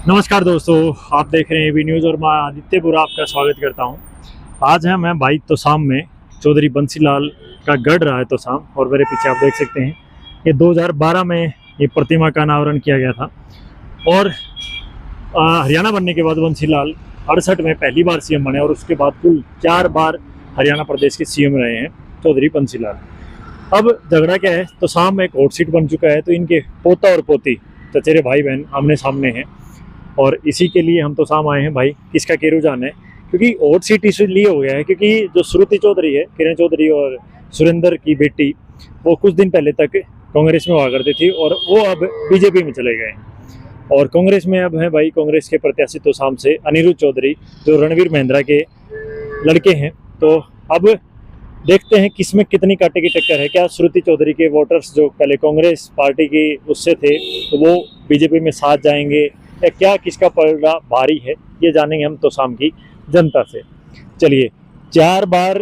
नमस्कार दोस्तों, आप देख रहे हैं वी न्यूज़ और मैं आदित्यपुरा आपका स्वागत करता हूं। आज है मैं भाई तोसाम में, चौधरी बंसीलाल का गढ़ रहा है तोसाम, और मेरे पीछे आप देख सकते हैं ये 2012 में ये प्रतिमा का अनावरण किया गया था। और हरियाणा बनने के बाद बंसीलाल 68 में पहली बार सीएम बने और उसके बाद कुल 4 बार हरियाणा प्रदेश के सीएम रहे हैं चौधरी बंसीलाल। अब झगड़ा क्या है, तोसाम में एक हॉट सीट बन चुका है, तो इनके पोता और पोती चचेरे भाई बहन आमने सामने हैं और इसी के लिए हम तोसाम आए हैं भाई, किसका के रुझान है। क्योंकि हॉट सीट इसलिए हो गया है क्योंकि जो श्रुति चौधरी है, किरण चौधरी और सुरेंद्र की बेटी, वो कुछ दिन पहले तक कांग्रेस में हुआ करती थी और वो अब बीजेपी में चले गए हैं। और कांग्रेस में अब है भाई कांग्रेस के प्रत्याशी तोसाम से अनिरुद्ध चौधरी, जो रणवीर महिंद्रा के लड़के हैं। तो अब देखते हैं किसमें कितनी कांटे की टक्कर है। क्या श्रुति चौधरी के वोटर्स जो पहले कांग्रेस पार्टी की उससे थे, तो वो बीजेपी में साथ जाएंगे या क्या, किसका पलड़ा भारी है, ये जानेंगे हम तोसाम की जनता से। चलिए, 4 बार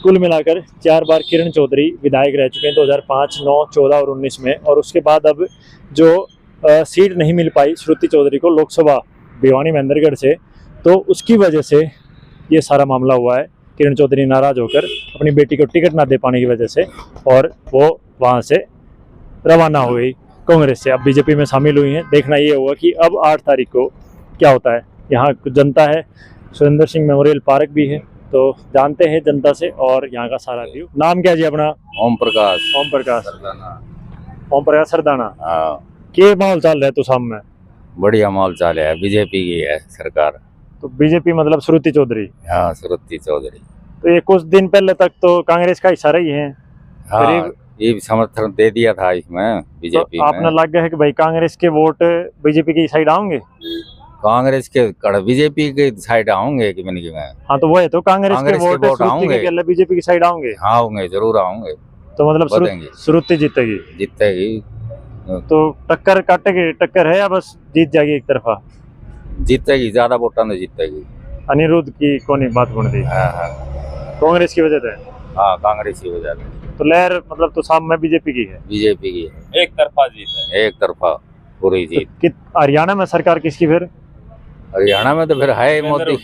कुल मिलाकर 4 बार किरण चौधरी विधायक रह चुके हैं, 2005, 9, 14 और 19 में। और उसके बाद अब जो सीट नहीं मिल पाई श्रुति चौधरी को लोकसभा भिवानी महेंद्रगढ़ से, तो उसकी वजह से ये सारा मामला हुआ है। किरण चौधरी नाराज होकर अपनी बेटी को टिकट ना दे पाने की वजह से, और वो वहाँ से रवाना हो गई कांग्रेस से, अब बीजेपी में शामिल हुई हैं। देखना ये होगा कि अब 8 तारीख को क्या होता है। यहाँ जनता है, सुरेंद्र सिंह मेमोरियल पार्क भी है, तो जानते हैं जनता से और यहाँ का सारा व्यू। नाम क्या जी अपना? ओम प्रकाश। ओम प्रकाश सरदाना। हाँ, के माहौल चल रहा है तो सामने? बढ़िया माहौल चाल है, बीजेपी की है सरकार। तो बीजेपी मतलब श्रुति चौधरी? हाँ, श्रुति चौधरी। तो ये कुछ दिन पहले तक तो कांग्रेस का हिस्सा रही है। हाँ, ये समर्थन दे दिया था इसमें बीजेपी तो आपने लग गया है कि भाई कांग्रेस के वोट बीजेपी की साइड आएंगे? कांग्रेस के बीजेपी के साइड आऊंगे कि मैंने हाँ, तो वो है, तो कांग्रेस के वोट आऊंगे, बीजेपी की साइड आएंगे। हाँ आऊंगे, जरूर आऊंगे। तो मतलब श्रुति जीतेगी? जीतेगी। तो टक्कर काटेगी, टक्कर है या बस जीत जाएगी एक तरफा? जीतेगी, ज्यादा वोटा में जीतेगी। अनिरुद्ध की कौन बात बन रही? हाँ, कांग्रेस की वजह से? हाँ, कांग्रेस की वजह से। तो लहर मतलब तो सामने में बीजेपी की है? बीजेपी की है, एक तरफा जीत है। एक तरफा पूरी जीत। तो हरियाणा में सरकार किसकी फिर? हरियाणा में तो फिर है मोदी,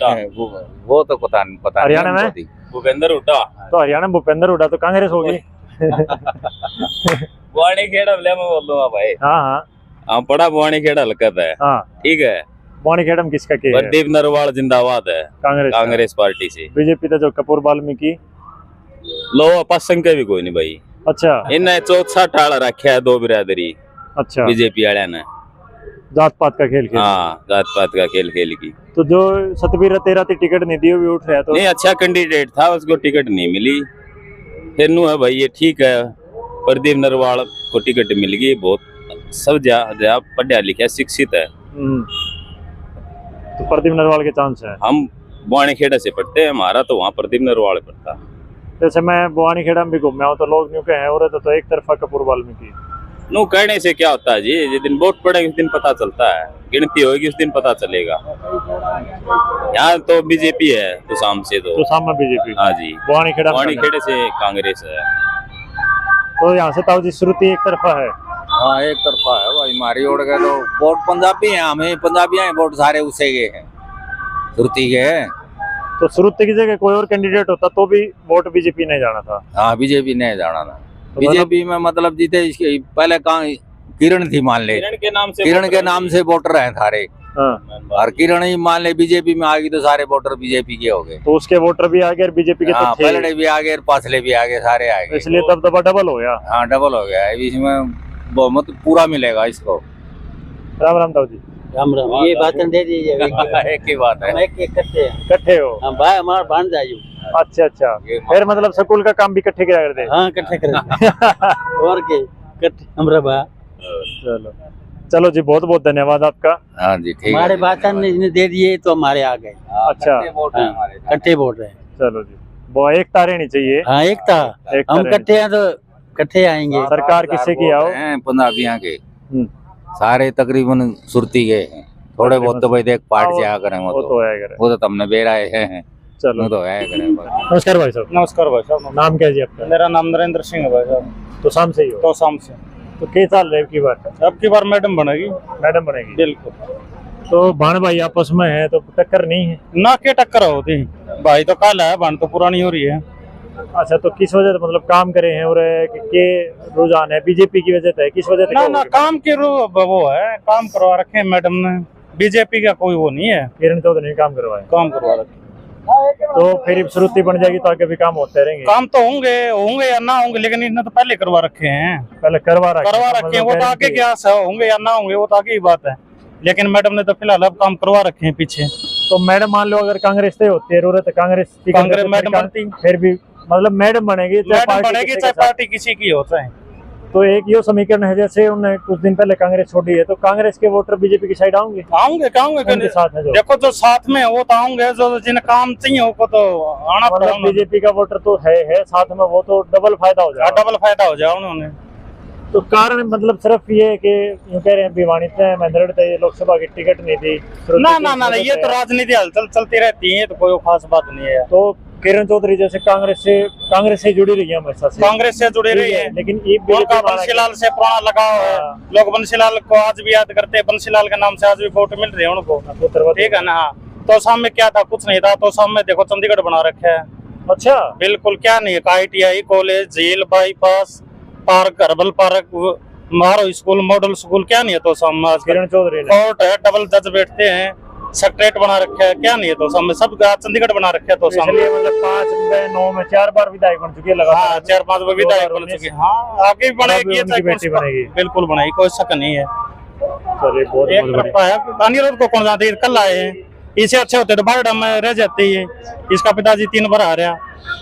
वो तो पता हरियाणा में भूपेंद्र हुड्डा। तो हरियाणा में भूपेंद्र हुड्डा, तो कांग्रेस होगी। बुआनी खेड़ा मैं बोल दूंगा भाई। हाँ, हाँ, बड़ा बुआनी खेड़ा हलकत है। हाँ, ठीक है। बुआनी खेड़म किसका के है? प्रदीप नरवाल जिंदाबाद है, कांग्रेस पार्टी से। बीजेपी तो जो कपूर वाल्मीकि लो पसंद के भी कोई नहीं भाई। अच्छा, इन्हें चौथा ठाड़ा रखा है, 2 बिरादरी। अच्छा, बीजेपी वाले ने जात पात का खेल खेल। हाँ, जात पात का खेल खेल की। तो जो सतबीर तेरा टिकट नहीं दी, वो भी उठ रहा है। तो नहीं, अच्छा कैंडिडेट था, उसको टिकट नहीं मिली। फिर नु है भाई, ये ठीक है, प्रदीप नरवाल को टिकट मिल गई। बहुत सब पढ़ा लिखा शिक्षित है। तो प्रदीप नरवाल के चांस है। हम बुआनी खेड़ा से पढ़ते हैं, हमारा तो वहाँ प्रदीप नरवाल पढ़ता। जैसे मैं बुआनी खेड़ा में भी घूम हूँ, तो लोग न्यू के हैं और तो एक तरफा कपूर वाल्मीकि। नो कहने से क्या होता है जी, जिस दिन वोट पड़ेगी उस दिन पता चलता है, गिनती होगी उस दिन पता चलेगा। यहाँ तो बीजेपी है, तो शाम से तो सामने बीजेपी। हाँ जी, बुआनी खेड़े से कांग्रेस है। तो यहाँ से ताऊ जी श्रुति एक तरफा है। हाँ, एक तरफा है भाई। हमारी ओर गए तो वोट पंजाबी हैं, हमें पंजाबी हैं, वोट सारे उसे के हैं, श्रुति के हैं। तो श्रुति की जगह कोई और कैंडिडेट होता तो भी वोट बीजेपी नहीं जाना था। हाँ, बीजेपी नहीं जाना था। तो बीजेपी में मतलब जीते पहले किरण थी, मान ले किरण के नाम से वोटर हैं सारे। हाँ। और किरण ही मान ले बीजेपी में आ गई तो सारे वोटर बीजेपी के हो गए। तो उसके वोटर भी आ गए और बीजेपी के हाँ, पलड़े भी आ गए, पासले भी आ गए, सारे आ गए, इसलिए दबदबा डबल हो गया। हाँ, डबल हो गया। इसमें बहुमत पूरा मिलेगा इसको। राम राम ताऊ जी। राम राम। ये बातन दे दीजिए। एक ही बात है, एक इकट्ठे हो? हाँ भाई, हमारा भान जाइयो। अच्छा अच्छा, फिर मतलब स्कूल का काम भी इकट्ठे किया करते? हाँ, इकट्ठे कर और के इकट्ठे हमरा बा। चलो जी, बहुत बहुत धन्यवाद आपका। हाँ जी, ठीक है। हमारे बातन ने दे दिए तो हमारे आ गए। अच्छा, इकट्ठे वोट रहे। चलो जी, वो एकता रहनी चाहिए। हाँ, एकता। हम इकट्ठे हैं तो इकट्ठे आएंगे। सरकार किससे की आओ? पंजाबियां के सारे तकरीबन सुरती के हैं, थोड़े बहुत तो भाई देख पार्ट से आ करें, वो तो तुमने बेराए हैं। चलो, तो है करें। नमस्कार भाई साहब। नमस्कार भाई साहब। नाम क्या है जी आपका? मेरा नाम नरेंद्र सिंह है भाई साहब। तो शाम से ही हो? तो शाम से। तो क्या चल रहा है की बार? अब की बार मैडम बनेगी। मैडम बनेगी। बिल्कुल। तो भाण भाई आपस में है तो टक्कर नहीं है ना के टक्कर होती, भाई तो काला है, भाण तो पुरानी हो रही है। अच्छा, तो किस वजह से मतलब काम करे हैं और के रुझान है बीजेपी की वजह से, किस वजह से? ना ना काम के वो है, काम करवा रखे हैं मैडम ने, बीजेपी का कोई वो नहीं है। किरण चौधरी ने काम करवाया, काम करवा रखे, तो फिर श्रुति बन जाएगी तो आगे भी काम होते रहेंगे। काम तो होंगे या ना होंगे, लेकिन इन्होंने तो पहले करवा रखे हैं। पहले करवा रखे हैं, वो तो आगे क्या होंगे या ना होंगे वो तो आगे की बात है, लेकिन मैडम ने तो फिलहाल अब काम करवा रखे हैं पीछे। तो मैडम मान लो अगर कांग्रेस से होती है जरूरत, कांग्रेस मैडम बनती, फिर भी मतलब मैडम बनेगी चाहे पार्टी किसी की होता है। तो एक ये समीकरण है, जैसे उन्होंने कुछ दिन पहले कांग्रेस छोड़ी है, तो कांग्रेस के वोटर बीजेपी की साइड आएंगे उनके साथ है। देखो जो साथ में वो तो आएंगे, जो जिन्हें काम चाहिए वो तो आना पड़ेगा। बीजेपी का वोटर तो है साथ में, वो तो डबल फायदा हो जाएगा। डबल फायदा हो जाए उन्होंने। तो कारण मतलब सिर्फ ये है कि यूं कह रहे हैं भिवानी में लोकसभा की टिकट नहीं थी। ना ये तो राजनीति हलचल चलती रहती है, तो कोई खास बात नहीं है। तो किरण चौधरी जैसे कांग्रेस से जुड़ी रही है हमेशा से, कांग्रेस से जुड़ी रही है, लेकिन बंसीलाल से पुराना लगाव है। लोग बंसीलाल को आज भी याद करते हैं, बंसीलाल के नाम से आज भी वोट मिल रहे हैं उनको, ठीक है ना। तो शाम में क्या था, कुछ नहीं था। तो शाम में देखो चंडीगढ़ बना रखा है। अच्छा, बिल्कुल क्या नहीं है, ITI कॉलेज, झील, बाईपास, पार्क, हर्बल पार्क, मारो स्कूल, मॉडल स्कूल, क्या नहीं है। तो शाम में किरण चौधरी कोर्ट है, डबल जज बैठते हैं, सेक्रेटरीट बना रखा है, क्या नहीं है। तो सामने सब चंडीगढ़ बना रखा है। तो सामने मतलब 5 में 9 में 4 बार विधायक बन चुकी है लगातार। 4-5 बार विधायक बन चुकी है। हाँ, आगे भी बनेगी, बिल्कुल बनेगी, कोई शक नहीं है। चलिए बहुत बढ़िया। अनिरुद्ध को कौन जानते, कल आए हैं, इसे अच्छे होते तो बारडा में रह जाते ही। इसका पिताजी 3 बार आ रहा।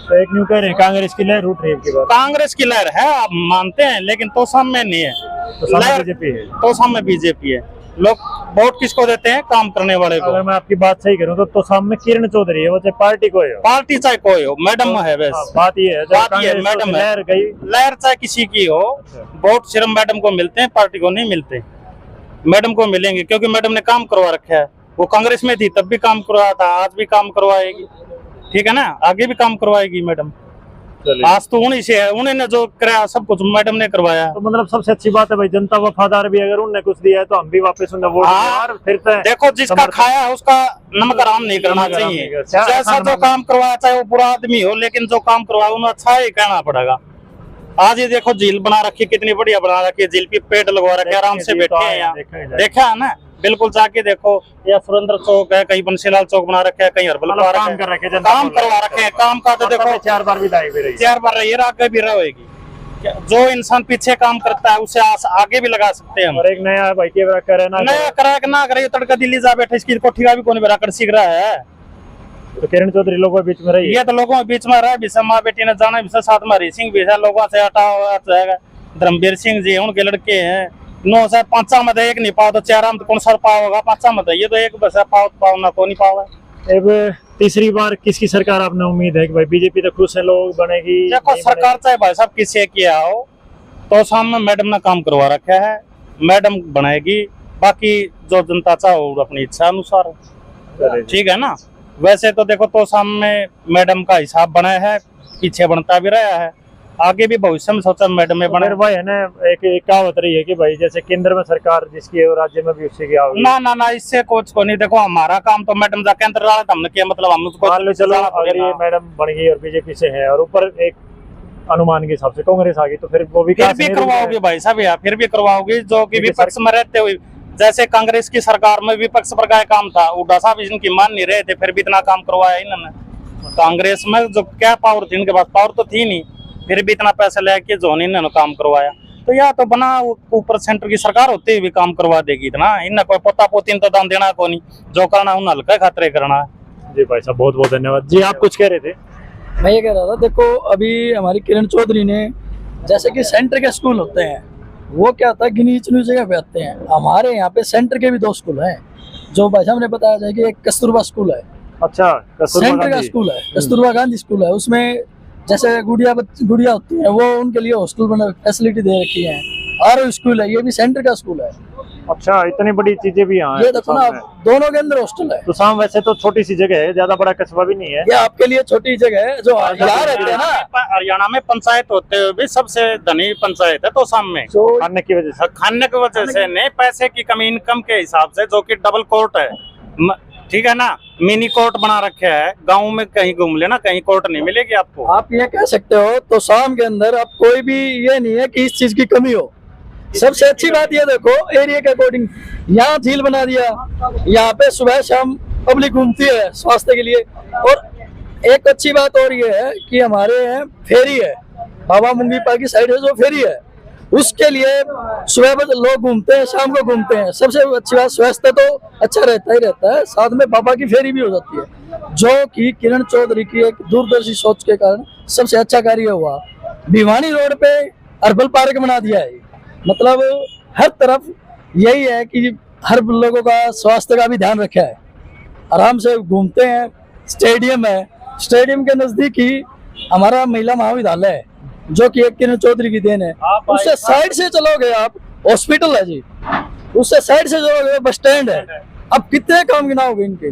तो एक न्यू कह रहे हैं कांग्रेस की लहर उठ रही है, कांग्रेस की लहर है, आप मानते हैं, लेकिन तो सामने नहीं है, तो सामने बीजेपी है। लोग वोट किसको देते हैं, काम करने वाले को। अगर मैं आपकी बात सही करूं तो सामने किरण चौधरी है, वो चाहे पार्टी कोई हो, पार्टी चाहे कोई हो, मैडम है बस। बात ये है मैडम लहर गई, लहर चाहे किसी की हो, वोट सिर्फ मैडम को मिलते हैं, पार्टी को नहीं मिलते। मैडम को मिलेंगे क्योंकि मैडम ने काम करवा रखा है। वो कांग्रेस में थी तब भी काम करवाया था, आज भी काम करवाएगी, ठीक है ना, आगे भी काम करवाएगी मैडम। आज तो उन्हीं से है, उन्होंने जो कराया सब कुछ मैडम ने करवाया। तो मतलब सबसे अच्छी बात है भाई, जनता वफादार भी, अगर उन्होंने कुछ दिया है तो हम भी वापस उन्हें वोट दें। फिर देखो जिसका खाया है उसका नमक आराम नहीं करना चाहिए। जैसा जो काम करवाया, चाहे वो बुरा आदमी हो, लेकिन जो काम करवाया उन्हें अच्छा ही कहना पड़ेगा। आज ये देखो झील बना रखी, कितनी बढ़िया बना रखी है, झील पे पेड़ लगवा रखे, आराम से बैठे हैं यहाँ, देखा है ना, बिल्कुल जाके देखो। या सुरेंद्र चौक है, कहीं बंसीलाल चौक बना रखे है, कहीं हर्बल पार्क काम कर रखे, काम करवा रखे हैं। काम का तो देखो 4 बार विधायक भी रही, 4 बार रही है, आगे भी रहेगी। जो इंसान पीछे काम करता है उसे आगे भी लगा सकते हैं हम। और एक नया भाई के करे नया करा ना करे, तड़का दिल्ली जा बैठे, इसकी कोठी का भी कौन बराकर सीख रहा है। तो किरण चौधरी लोगों के बीच में रही, ये तो लोगों के बीच में रहा भी, माँ बेटी ने जाना भी, साथ में हरी सिंह भी है, लोगों से हटा जाएगा। धर्मवीर सिंह जी उनके लड़के हैं। 9 से 5 मत एक नहीं पाओ तो 4 में कौन सर पाओ होगा, 5 मत ये तो एक बस पाओ ना को नहीं पाओ। अब तीसरी बार किसकी सरकार आपने उम्मीद है कि भाई बीजेपी तो खुश है, लोग बनेगी? देखो सरकार चाहे भाई साहब किसी किया हो, तो सामने मैडम ने काम करवा रखा है, मैडम बनाएगी। बाकी जो जनता चाहो अपनी इच्छा अनुसार, ठीक है ना। वैसे तो देखो तो सामने मैडम का हिसाब बना है, पीछे बनता भी रहा है, आगे भी भविष्य में सोचा मैडम में बने। भाई है ना, एक कहावत रही है कि भाई जैसे केंद्र में सरकार जिसकी है, राज्य में भी उसी की आओगी। ना इससे कुछ को नहीं। देखो हमारा काम तो मैडम जा केंद्र रहा था, हमने किया, मतलब हम उसको मान लो चलो अगर ये मैडम बन गई और बीजेपी से है, और ऊपर एक अनुमान के हिसाब से कांग्रेस आ गई, तो फिर वो भी करवाओगे भाई साहब, या फिर भी करवाओगे। जो कि विपक्ष में रहते हुए, जैसे कांग्रेस की सरकार में विपक्ष पर का काम था, हुड्डा साहब इनकी मान नहीं रहे थे, फिर भी इतना काम करवाया इन्होंने। कांग्रेस में जो क्या पावर थी, इनके पास पावर तो थी नहीं, फिर भी इतना पैसा लेके जो इन्होंने काम करवाया। तो या तो बना ऊपर सेंटर की सरकार होते हुए भी काम करवा देगी इतना, इन्हें कोई पोता पोती तो दान देना को नहीं, जो करना उन्हें हल्का खातरे करना है। जी भाई साहब बहुत बहुत धन्यवाद। जी आप कुछ कह रहे थे? मैं ये कह रहा था, देखो अभी हमारी किरण चौधरी ने, जैसे कि सेंटर के स्कूल होते हैं, वो क्या होता है गिनी चुनी जगह पे आते हैं। हमारे यहाँ पे सेंटर के भी 2 स्कूल हैं, जो भाई साहब ने बताया जाए कि एक कस्तूरबा स्कूल है। अच्छा, सेंटर का स्कूल है, कस्तूरबा गांधी स्कूल है। उसमें जैसे गुड़िया होती है, वो उनके लिए हॉस्टल बना फैसिलिटी दे रखी है। आरओ स्कूल है, ये भी सेंटर का स्कूल है। अच्छा, इतनी बड़ी चीजें भी यहाँ ये देखो ना, दोनों के अंदर हॉस्टल है। तुसाम वैसे तो छोटी सी जगह है, ज्यादा बड़ा कस्बा भी नहीं है। ये आपके लिए छोटी जगह है, जो यहाँ रहते हैं ना। हरियाणा में पंचायत होते हुए भी सबसे धनी पंचायत है तोसाम में। जो खाने की वजह से, खाने की वजह से नहीं, पैसे की कमी, इनकम के हिसाब से, जो कि डबल कोर्ट है, ठीक है ना, मिनी कोर्ट बना रखे है। गाँव में कहीं घूम लेना, कहीं कोर्ट नहीं मिलेगी आपको। आप ये कह सकते हो तोसाम के अंदर अब कोई भी ये नहीं है कि इस चीज की कमी हो। सबसे अच्छी बात ये देखो, एरिया के अकॉर्डिंग यहाँ झील बना दिया, यहाँ पे सुबह शाम पब्लिक घूमती है स्वास्थ्य के लिए। और एक अच्छी बात और ये है कि हमारे यहाँ फेरी है, बाबा मुंगीपा की साइड है जो फेरी है, उसके लिए सुबह लोग घूमते हैं, शाम को घूमते हैं। सबसे अच्छी बात, स्वास्थ्य तो अच्छा रहता ही रहता है, साथ में बाबा की फेरी भी हो जाती है, जो कि किरण चौधरी की एक दूरदर्शी सोच के कारण सबसे अच्छा कार्य हुआ। भिवानी रोड पे हर्बल पार्क बना दिया है, मतलब हर तरफ यही है कि हर लोगों का स्वास्थ्य का भी ध्यान रखा है, आराम से घूमते हैं। स्टेडियम है, स्टेडियम के नजदीक ही हमारा महिला महाविद्यालय है, जो कि एक किरण चौधरी की देन है। उससे साइड से चलोगे आप, हॉस्पिटल है जी, उससे साइड से चलोगे बस स्टैंड है। अब कितने काम गिनाओगे इनके,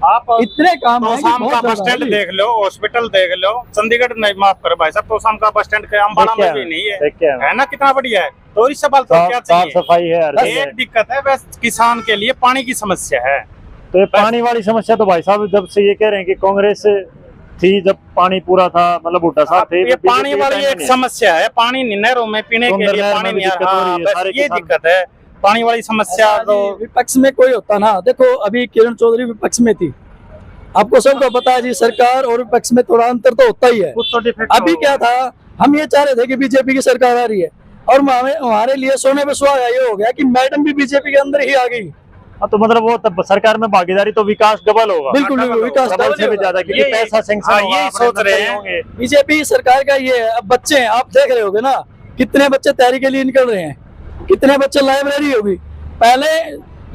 आप इतने काम है कि तोसाम का बहुत बस स्टैंड ज्यादा है। देख लो, हॉस्पिटल देख लो, चंडीगढ़ नहीं, माफ करो भाई साहब, तोसाम का बस स्टैंड अम्बाला में भी नहीं है ना, कितना बढ़िया है। तो इस सवाल तो क्या साफ चाहिए, सफाई है हर जगह। एक दिक्कत है बस, किसान के लिए पानी की समस्या है। तो ये पानी वाली समस्या तो भाई साहब जब से ये कह रहे हैं कि कांग्रेस थी, जब पानी पूरा था, मतलब भुट्टा साहब थे, ये पानी वाली एक समस्या है, पानी नहरों में पीने के लिए पानी नहीं आ रहा, बस ये दिक्कत है, पानी वाली समस्या। तो विपक्ष में कोई होता ना, देखो अभी किरण चौधरी विपक्ष में थी, आपको सबको पता है जी, सरकार और विपक्ष में थोड़ा अंतर तो होता ही है। कुछ तो डिफेक्ट अभी क्या था, हम ये चाह रहे थे कि बीजेपी की सरकार आ रही है, और हमारे लिए सोने पे सुहागा ये हो गया कि मैडम भी बीजेपी के अंदर ही आ गई। तो मतलब वो तब सरकार में भागीदारी तो विकास डबल होगा, बिल्कुल विकास डबल से भी ज्यादा, क्योंकि ये- पैसा सैंक्शन हाँ, होगा, यही अपने सोच रहे मंत्री हैं। होंगे। बीजेपी सरकार का ये है। अब बच्चे हैं, आप देख रहे होगे ना, कितने बच्चे तैयारी के लिए निकल रहे हैं, कितने बच्चे लाइब्रेरी होगी। पहले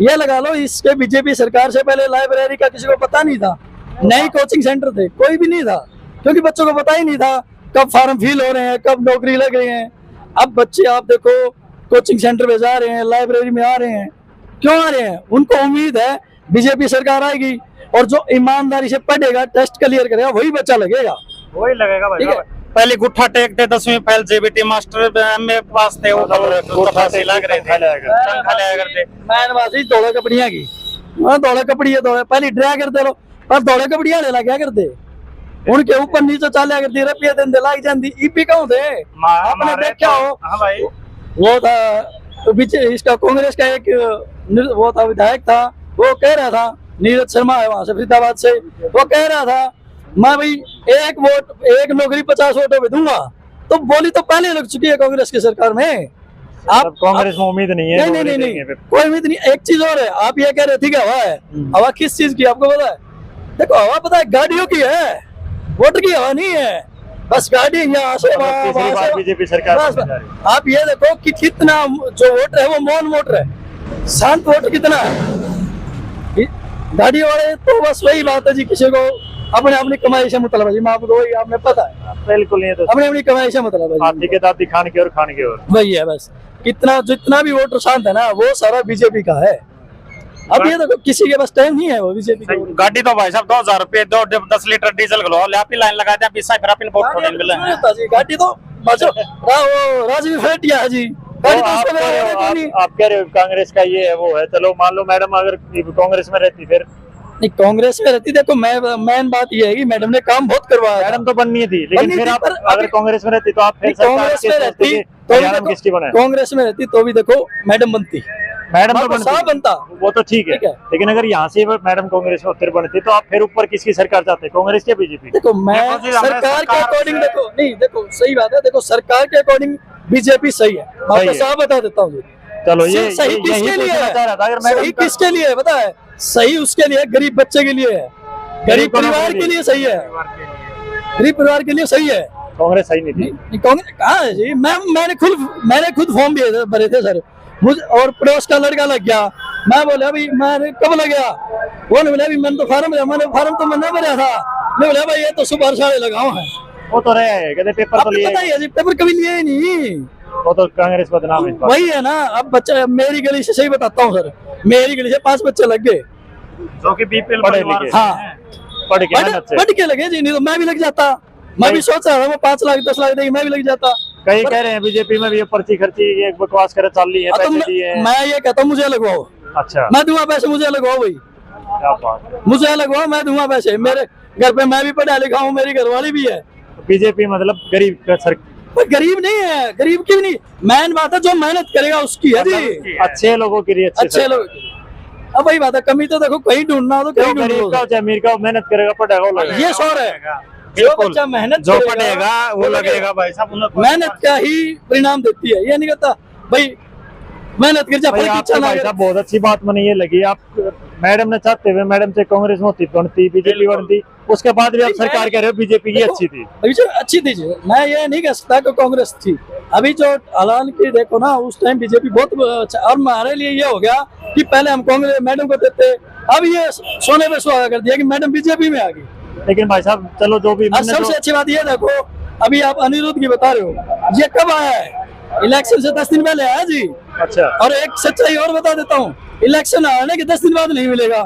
ये लगा लो, इसके बीजेपी सरकार से पहले लाइब्रेरी का किसी को पता नहीं था, नई कोचिंग सेंटर थे, कोई भी नहीं था, क्योंकि बच्चों को पता ही नहीं था कब फॉर्म फिल हो रहे हैं, कब नौकरी लग रही है। अब बच्चे आप देखो कोचिंग सेंटर में जा रहे हैं, लाइब्रेरी में आ रहे हैं, क्यों आ रहे हैं? उनको उम्मीद है बीजेपी सरकार आएगी, और जो ईमानदारी से पढ़ेगा, टेस्ट क्लियर करेगा, वही बच्चा लगेगा, वही लगेगा भाई ठीक है। साहब। पहले गुट्ठा टेकते 10वीं फेल, जेबीटी मास्टर में पास थे, वो लग रहे थे। मैं बाजी दौड़े कपड़िया की, दौड़े कपड़िया दौड़े पहले ड्रा करते लो, पर दौड़े कपड़िया ले क्या करते, उनके ऊपर नीचे चालिया करती, रुपये दिन लाग जाती। ईपी कौन थे, आपने देखा हो? हाँ भाई, वो था इसका कांग्रेस का एक वो था, विधायक था, वो कह रहा था, नीरज शर्मा है वहां से फरीदाबाद से, वो कह रहा था मैं भाई एक वोट, एक नौकरी 50 वोटों पे दूंगा। तो बोली तो पहले लग चुकी है कांग्रेस की सरकार में। आप कांग्रेस में उम्मीद नहीं है, नहीं, कोई उम्मीद नहीं। एक चीज और है, आप ये कह रहे थे कि हवा है, हवा किस चीज की आपको पता है? देखो हवा पता है, गाड़ियों की है, वोट की हवा नहीं है। बस गाड़ी यहाँ से वहाँ बीजेपी सरकार बस, आप ये देखो कि कितना जो वोटर है वो मौन वोटर है, शांत वोटर कितना है। गाड़ी वाले तो बस वही बात है जी, किसी को अपने अपनी कमाई से मतलब है जी, मैं आपको वही आपने पता है, बिल्कुल नहीं, तो अपनी अपनी कमाई से मतलब है जी, हाथी के दांत खान के और खान के और वही है बस। कितना जितना भी वोटर शांत है ना, वो सारा बीजेपी का है। अब ये देखो किसी के पास टाइम नहीं है वो बीजेपी का। गाड़ी तो भाई साहब 2000 रुपए, 10 लीटर डीजल गलो ले, आप लाइन लगा दे, फिर अपन वोट थोड़ी मिले हैं। गाड़ी तो बचो राजवी फेटिया है जी, गाड़ी तो उसको मेरा कोई नहीं। आप कह रहे हो कांग्रेस का ये है वो है, चलो मान लो मैडम अगर कांग्रेस में रहती, फिर नहीं कांग्रेस में रहती, देखो मेन बात ये है कि मैडम ने काम बहुत करवाया। मैडम तो बननी थी, लेकिन बननी फिर थी, आप पर अगर कांग्रेस में रहती तो आप फिर कांग्रेस में रहती तो किसकी बनाए, कांग्रेस में रहती तो भी देखो मैडम बनती, मैडम तो साहब बनती, बनता, वो तो ठीक है, लेकिन अगर यहाँ से मैडम कांग्रेस में फिर बनती तो आप फिर ऊपर किसकी सरकार चाहते, कांग्रेस या बीजेपी? देखो मैं सरकार के अकॉर्डिंग देखो, नहीं देखो सही बात है, देखो सरकार के अकॉर्डिंग बीजेपी सही है, आपको साफ बता देता हूँ। चलो ये सही किसके लिए है, सही किसके लिए है पता है? सही उसके लिए, गरीब बच्चे के लिए है, गरीब परिवार के लिए सही है, गरीब परिवार के लिए सही है। कांग्रेस सही नहीं थी, नहीं कांग्रेस कहाँ है जी? मैंने खुद फॉर्म भरे थे सर, मुझे और पड़ोस का लड़का लग गया, मैं बोला अभी मैं कब लग गया, वो ने बोला अभी मैंने तो फार्म तो मैंने भरा था, मैं बोला भाई ये तो सुबह साढ़े लगाओ है, वो तो रहे कहते पेपर तो लिए, पता ही है जी, पेपर कभी लिए ही नहीं, वो तो कांग्रेस बदनाम है इस बात। वही है ना। अब बच्चा मेरी गली से, सही बताता हूँ सर, मेरी गली से 5 बच्चे लग गए जो कि बीपीएल हाँ पढ़ के मेहनत से। पढ़ के लगे जी, नहीं तो मैं भी लग जाता। मैं भी सोच रहा था वो 5 लाख 10 लाख देगी, मैं भी लग जाता। कई कह रहे हैं बीजेपी में भी ये पर्ची खर्ची ये बकवास करे चल रही है, तो पैसे दिए हैं। मैं ये कहता हूँ मुझे लगवाओ, अच्छा मैं दूंगा पैसे, मुझे लगवाओ भाई, क्या बात है। मुझे लगवाओ, मैं दूंगा पैसे। मेरे घर पे मैं भी पढ़ा लिखा हूँ, मेरी घरवाली भी है। बीजेपी मतलब गरीब का सर, पर गरीब नहीं है, गरीब की भी नहीं, मेन बात है जो मेहनत करेगा उसकी है जी। अच्छे लोगों के लिए अच्छे लोग, अब वही बात है, कमी तो देखो कहीं ढूंढना हो तो कहीं गरीब ढूंढो। का चाहे अमीर का मेहनत करेगा पढ़ेगा वो लगेगा। ये शोर है, जो बच्चा मेहनत जो करेगा, पढ़ेगा वो लगेगा भाई साहब। मेहनत का ही परिणाम देती है। ये नहीं कहता भाई मेहनत कर जा, भाई फल की आपको इच्छा ना भाई करे। साहब बहुत अच्छी बात मुझे ये लगी, आप मैडम ने चाहते हुए मैडम से कांग्रेस में बनती बीजेपी बनती, उसके बाद भी आप सरकार कह रहे हो बीजेपी की अच्छी थी। अभी जो अच्छी थी जी, मैं ये नहीं कह सकता कि कांग्रेस थी। अभी जो हालान की देखो ना, उस टाइम बीजेपी बहुत अच्छा, और हमारे लिए ये हो गया कि पहले हम कांग्रेस मैडम को देते, अब ये सोने पे सुहागा कर दिया कि मैडम बीजेपी में आ गई। लेकिन भाई साहब चलो जो भी सबसे अच्छी बात ये देखो, अभी आप अनिरुद्ध की बता रहे हो, ये कब आया है? इलेक्शन से 10 दिन पहले आया जी। अच्छा, और एक सच्चाई और बता देता हूँ, इलेक्शन आने के 10 दिन बाद नहीं मिलेगा,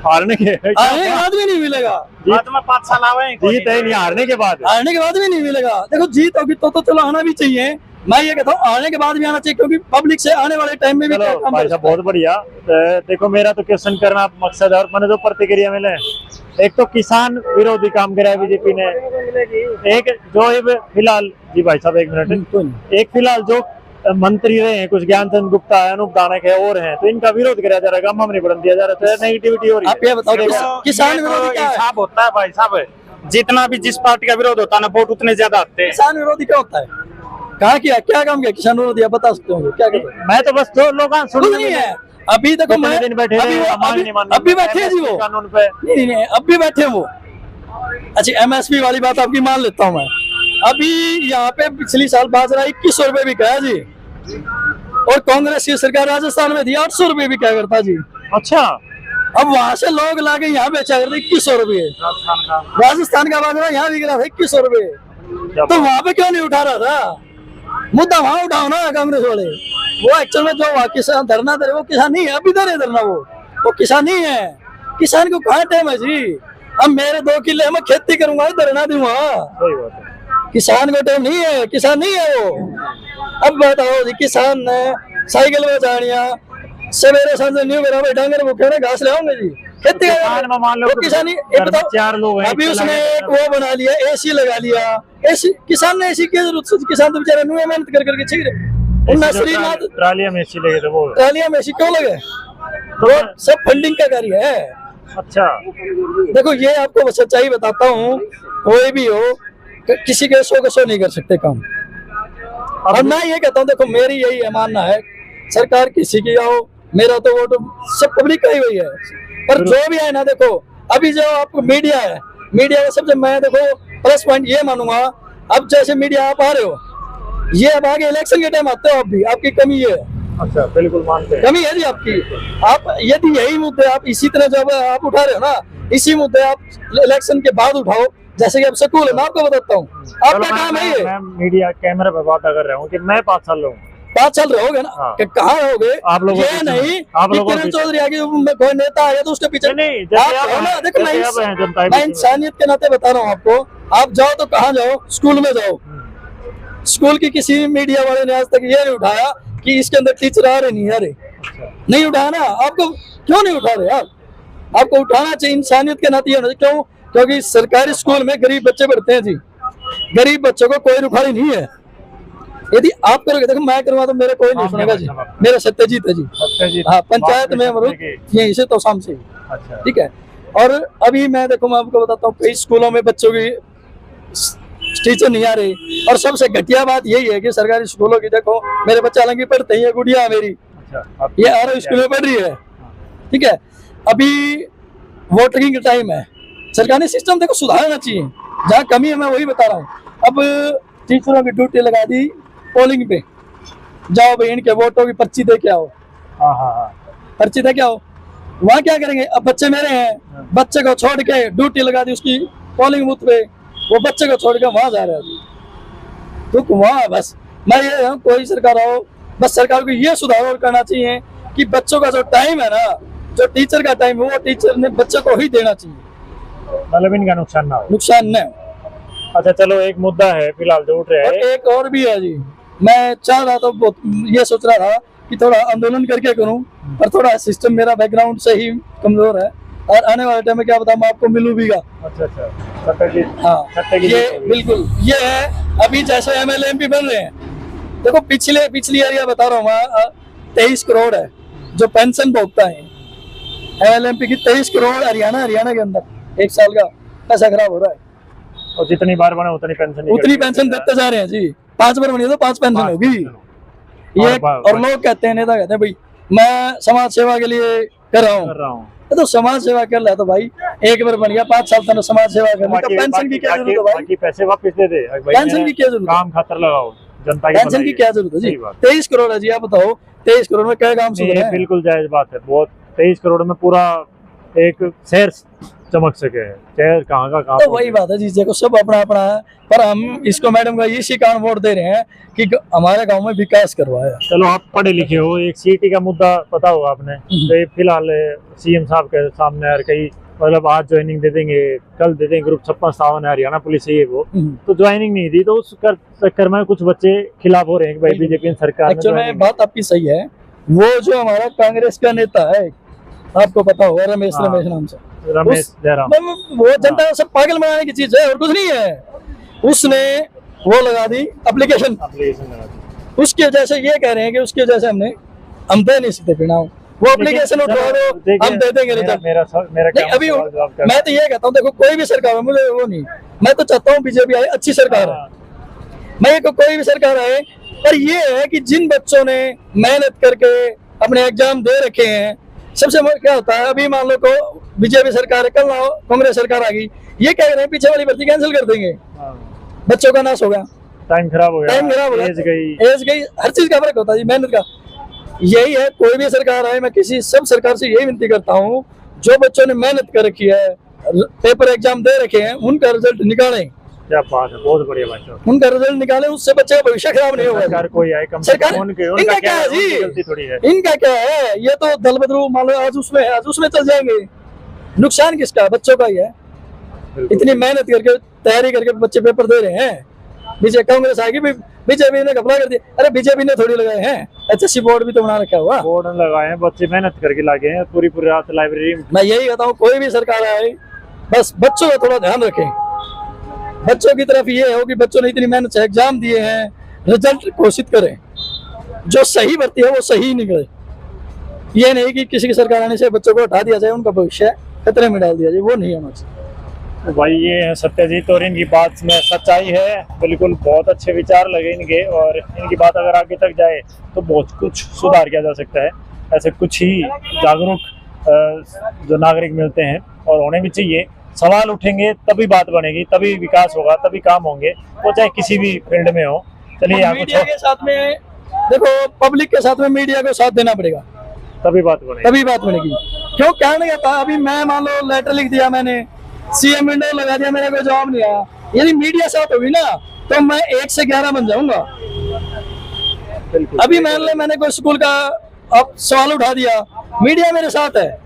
हारने के आने के बाद भी नहीं मिलेगा। बाद में 5 साल आवे जीत है नहीं, हारने के बाद आने के बाद भी नहीं मिलेगा। देखो जीत होगी तो चलो आना भी चाहिए, मैं ये कहता हूँ आने के बाद भी आना चाहिए, क्योंकि पब्लिक से आने वाले टाइम में भी क्या चलो काम भाई कर साहब बहुत बढ़िया। देखो मेरा तो क्वेश्चन करना मकसद है और मैंने जो प्रतिक्रिया मिले, एक तो किसान विरोधी काम करा है बीजेपी ने, एक जो फिलहाल जी भाई साहब 1 मिनट, एक फिलहाल जो मंत्री रहे हैं कुछ ज्ञानचंद गुप्ता है, अनूप दानक है और हैं, तो इनका विरोध करा जा रहा है, गम नहीं बढ़न दिया जा रहा है, नेगेटिविटी हो रही है। आप ये बताओ किसान विरोधी क्या है? हिसाब होता है भाई साहब, जितना भी जिस पार्टी का विरोध होता है ना वोट उतने ज्यादा आते हैं। किसान विरोधी क्या होता है? कहाँ किया, क्या काम किया किसान विरोधी? आप बता सकते हो क्या किया? मैं तो बस जो लोग कुछ नहीं है। अभी देखो मैं दिन बैठे अभी बैठे जी वो कानून पे, नहीं अब भी बैठे वो। अच्छा एमएसपी वाली बात आपकी मान लेता हूँ मैं। अभी यहाँ पे पिछली साल बाजरा 2100 रुपए भी कहा जी, और कांग्रेस की सरकार राजस्थान में थी 800 रुपए भी क्या करता जी। अच्छा अब वहां से लोग लाके यहाँ बेचा करते 2100 रुपए, राजस्थान का बाजरा यहाँ बिक रहा था 2100 रुपए, तो वहां पे क्यों नहीं उठा रहा था? मुद्दा वहां उठाओ ना कांग्रेस वाले। वो एक्चुअल में जो वहाँ किसान धरना दे रहे वो किसान नहीं है, अभी दे रहे धरना, वो किसान नहीं है। किसान को कहाँ टाइम है जी? अब मेरे 2 किले मैं खेती करूंगा, धरना दूंगा। सही बात है, किसान को टाइम नहीं है, किसान नहीं है वो। अब बताओ जी, किसान ने साइकिल में जानिया सवेरे सांझे नहीं मेरा भाई डांगर भूखे ने घास ले आऊंगे जी, खेती किसान मान लो किसानी। घर में 4 लोग हैं, अभी उसने एक वो बना लिया, एसी लगा लिया। एसी किसान ने एसी की जरूरत से, किसान तो बेचारा नुए मेहनत कर करके छिड़ रहे। ट्रालिया में एसी लगे थे, वो ट्रालिया में एसी क्यों लगे? तो सब फंडिंग का कार्य है। अच्छा देखो ये आपको सच्चाई बताता हूँ, कोई भी हो किसी के 100 नहीं कर सकते काम। और मैं ये कहता हूँ, देखो मेरी यही है मानना है, सरकार किसी की आओ, मेरा तो वोट सब पब्लिक का ही वही है। पर जो भी है ना, देखो अभी जो आपको मीडिया है, मीडिया का सबसे मैं देखो प्लस पॉइंट ये मानूंगा, अब जैसे मीडिया आप आ रहे हो, ये अब आगे इलेक्शन के टाइम आते हो, अब भी आपकी कमी है। अच्छा बिल्कुल मानते हैं, कमी है जी आपकी। आप यदि यही मुद्दे आप इसी तरह जब आप उठा रहे हो ना, इसी मुद्दे आप इलेक्शन के बाद उठाओ, जैसे कि अब स्कूल है, मैं आपको बताता हूँ आपका काम है ये। मैं मीडिया कैमरा पे बात कर रहा हूँ कि मैं 5 साल रहूँ, 5 साल रहोगे ना, हाँ। कि कहाँ रहोगे? आप लोगों ये नहीं आप कि लोगों किरण चौधरी आगे कोई नेता है तो उसके पीछे नहीं, जैसे आप आप हो ना। हैं, देखो जैसे आप हैं जनता मैं इंसानियत के नाते बता रहा हूँ आपको, आप जाओ तो कहाँ जाओ? स्कूल में जाओ। स्कूल की किसी मीडिया वाले ने आज तक ये नहीं उठाया कि इसके अंदर टीचर आ रहे नहीं आ रहे, नहीं उठाया ना। आपको क्यों नहीं उठा रहे यार? आपको उठाना चाहिए, इंसानियत के नाते। क्यों? क्योंकि सरकारी स्कूल में गरीब बच्चे पढ़ते हैं जी, गरीब बच्चों को कोई रुखाड़ी नहीं है। यदि आप करोगे, देखो मैं करूँगा तो मेरे कोई नहीं सुनेगा जी। मेरा सत्यजीत है जी, हाँ पंचायत में यहीं से तो शाम से, ठीक है। और अभी मैं देखो मैं आपको बताता हूँ, कई स्कूलों में बच्चों की टीचर नहीं आ रही, और सबसे घटिया बात यही है कि सरकारी स्कूलों की देखो, मेरे बच्चे हालांकि पढ़ते हैं, गुड़िया मेरी ये आरओ स्कूल में पढ़ रही है, ठीक है। अभी वोटिंग का टाइम है, सरकारी सिस्टम देखो सुधारना चाहिए, जहाँ कमी है मैं वही बता रहा हूँ। अब टीचरों की ड्यूटी लगा दी पोलिंग पे, जाओ भाई इनके वोटों की पर्ची दे के आओ, पर्ची दे के आओ। वहाँ क्या करेंगे? अब बच्चे मेरे हैं, बच्चे को छोड़ के ड्यूटी लगा दी उसकी पोलिंग बूथ पे, वो बच्चे को छोड़ के वहां जा रहे हैं, तो वहां बस मैं ये कोई सरकार आओ, बस सरकार को ये सुधार और करना चाहिए कि बच्चों का जो टाइम है ना, जो टीचर का टाइम है, वो टीचर ने बच्चों को ही देना चाहिए, मतलब इनका नुकसान ना हो। नुकसान न हो। अच्छा चलो, एक मुद्दा है फिलहाल जो उठ रहा और है, एक और भी है जी, मैं चाह रहा था, ये सोच रहा था कि थोड़ा आंदोलन करके करूं, पर थोड़ा सिस्टम मेरा बैकग्राउंड से ही कमजोर है, और आने वाले टाइम में क्या पता मैं आपको मिलूं भीगा। अच्छा सत्ता की, हाँ, सत्ता की ये जीत होगी। बिल्कुल ये है। अभी जैसे एमएलए एमपी बन रहे हैं, देखो पिछली एरिया बता रहा हूँ मैं, 23 करोड़ है जो पेंशन भोगता है एमएलए एमपी की, 23 करोड़ हरियाणा के अंदर 1 साल का पैसा खराब हो रहा है, और जितनी बार बने उतनी पेंशन उतनी पेंशन देते जा रहे हैं जी। 5 बार बनी तो 5 पेंशन होगी ये। और लोग कहते हैं, नेता कहते हैं भाई मैं समाज सेवा के लिए कर रहा हूँ, तो समाज सेवा कर रहा है तो भाई एक बार बन गया, 5 साल तक समाज सेवा करनी, तो पेंशन की क्या जरूरत है भाई? बाकी पैसे वापस दे दे, पेंशन की क्या जरूरत है? काम खातर लगाओ, जनता की पेंशन की क्या जरूरत है जी? 23 करोड़ है जी, आप बताओ 23 करोड़ में क्या काम सुधरे? बिल्कुल जायज बात है, बहुत 23 करोड़ में पूरा एक शहर चमक सके, शहर कहाँ का काम। तो वही बात है जी, देखो सब अपना अपना है, पर हम इसको मैडम का इसी कारण वोट दे रहे हैं कि हमारे गांव में विकास करवाया। चलो आप पढ़े लिखे हो, एक सीटी का मुद्दा पता होगा आपने, तो ये फिलहाल सीएम साहब के सामने और कई मतलब आज ज्वाइनिंग दे देंगे, कल दे देंगे, ग्रुप 56 है हरियाणा पुलिस है ये वो, तो ज्वाइनिंग नहीं दी, तो उस चक्कर में कुछ बच्चे खिलाफ हो रहे हैं कि भाई बीजेपी सरकार एक्चुअली में बात आपकी सही है। वो जो हमारा कांग्रेस का नेता है, आपको पता होगा, रमेश नाम से, रमेश जयराम, वो जनता को सब पागल बनाने की चीज है और कुछ नहीं है। उसने वो लगा दी एप्लीकेशन, उसके जैसे ये कह रहे हैं कि उसके जैसे हम दे नहीं सकते परिणाम, वो एप्लीकेशन उठवा दो हम दे देंगे रिजल्ट। नहीं अभी मैं तो ये कहता हूँ, देखो कोई भी सरकार है, मुझे वो नहीं, मैं तो चाहता हूँ बीजेपी आए, अच्छी सरकार है, मैं कोई भी सरकार आए, पर ये है कि जिन बच्चों ने मेहनत करके अपने एग्जाम दे रखे हैं, सबसे क्या होता है, अभी मान लो को बीजेपी सरकार है, कल कांग्रेस सरकार आ गई, ये कह रहे हैं पीछे वाली भर्ती कैंसिल कर देंगे, बच्चों का नाश होगा, टाइम खराब हो गया, एज गई, हर चीज का फर्क होता है जी, मेहनत का। यही है, कोई भी सरकार आए, मैं सब सरकार से यही विनती करता हूँ, जो बच्चों ने मेहनत कर रखी है, पेपर एग्जाम दे रखे हैं, उनका रिजल्ट निकालें। क्या बात है, बहुत बढ़िया बात है, उनका रिजल्ट निकालें, उससे बच्चे का भविष्य खराब नहीं होगा। सरकार कोई आए, कम सरकार इनका क्या है जी, गलती थोड़ी है, इनका क्या है, ये तो दल बदलू मान लो, आज उसमें चल जाएंगे, नुकसान किसका, बच्चों का ही है। इतनी मेहनत करके तैयारी करके बच्चे पेपर दे रहे हैं, बीजेपी कांग्रेस आएगी, बीजेपी ने घपला कर दिया, अरे बीजेपी ने थोड़ी लगाए हैं, एचएससी बोर्ड भी तो बना रखा हुआ, बोर्ड लगाए हैं, बच्चे मेहनत करके लागे हैं, पूरी रात लाइब्रेरी में। मैं यही कहता हूँ, कोई भी सरकार आए, बस बच्चों का थोड़ा ध्यान रखें, बच्चों की तरफ ये हो कि बच्चों ने इतनी मेहनत से एग्जाम दिए हैं, रिजल्ट घोषित करें, जो सही भर्ती है वो सही निकले, ये नहीं कि किसी की सरकार आने से बच्चों को हटा दिया जाए, उनका भविष्य खतरे में डाल दिया जाए, वो नहीं होना चाहिए। तो भाई ये है सत्यजीत, और इनकी बात में सच्चाई है, बिल्कुल बहुत अच्छे विचार लगे इनके, और इनकी बात अगर आगे तक जाए तो बहुत कुछ सुधार किया जा सकता है। ऐसे कुछ ही जागरूक जो नागरिक मिलते हैं और होने भी चाहिए, सवाल उठेंगे तभी बात बनेगी, तभी विकास होगा, तभी काम होंगे, वो चाहे किसी भी फील्ड में हो। चलिए यहाँ मीडिया के साथ में देखो, पब्लिक के साथ में मीडिया को साथ देना पड़ेगा, तभी बात बनेगी। क्यों कारण क्या था, अभी मैं मान लो लेटर लिख दिया मैंने, सीएम विंडो लगा दिया, मेरा कोई जवाब नहीं आया, यदि मीडिया साथ होगी ना तो मैं 1 से 11 बन जाऊंगा। अभी मान लो मैंने कोई स्कूल का अब सवाल उठा दिया, मीडिया मेरे साथ है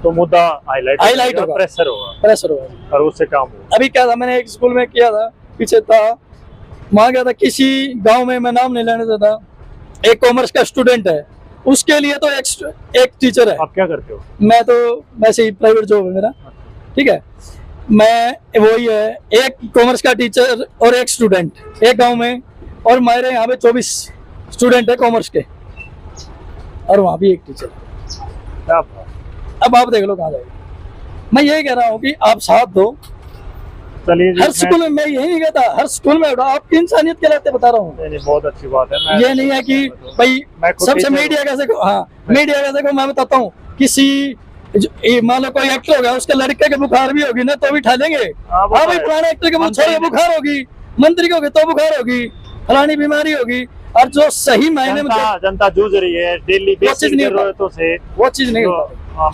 तो मुद्दा हाईलाइट होगा, प्रेशर होगा और उससे काम होगा। अभी क्या था, मैंने एक स्कूल में किया था, पीछे था, वहां गया था, किसी गांव में, मैं नाम नहीं लेने देता, एक कॉमर्स का स्टूडेंट है, उसके लिए तो एक टीचर है। आप क्या करते हो? मैं तो वैसे ही प्राइवेट जॉब है मेरा, ठीक है, मैं वही है, एक कॉमर्स का टीचर और एक स्टूडेंट एक गांव में, और मेरे यहाँ पे 24 स्टूडेंट है कॉमर्स के, और वहाँ भी एक टीचर। अब आप देख लो कहाँ जाएगा। मैं यही कह रहा हूँ कि आप साथ दो, चलिए हर स्कूल में, मैं यही नहीं कहता हर स्कूल में उठा, आपकी इंसानियत के लाते बता रहा हूँ। बहुत अच्छी बात है, ये नहीं है कि भाई सबसे मीडिया कैसे को, हाँ मीडिया कैसे को मैं बताता हूँ, किसी मान लो कोई एक्टर हो गया, उसके लड़के के बुखार भी होगी ना तो भी उठा लेंगे, हाँ भाई पुराने एक्टर के बुखार होगी, मंत्री को तो बुखार होगी, फलानी बीमारी होगी, और जो सही मायने में जनता जूझ रही है डेली बेसिक जरूरतों से, वो चीज नहीं,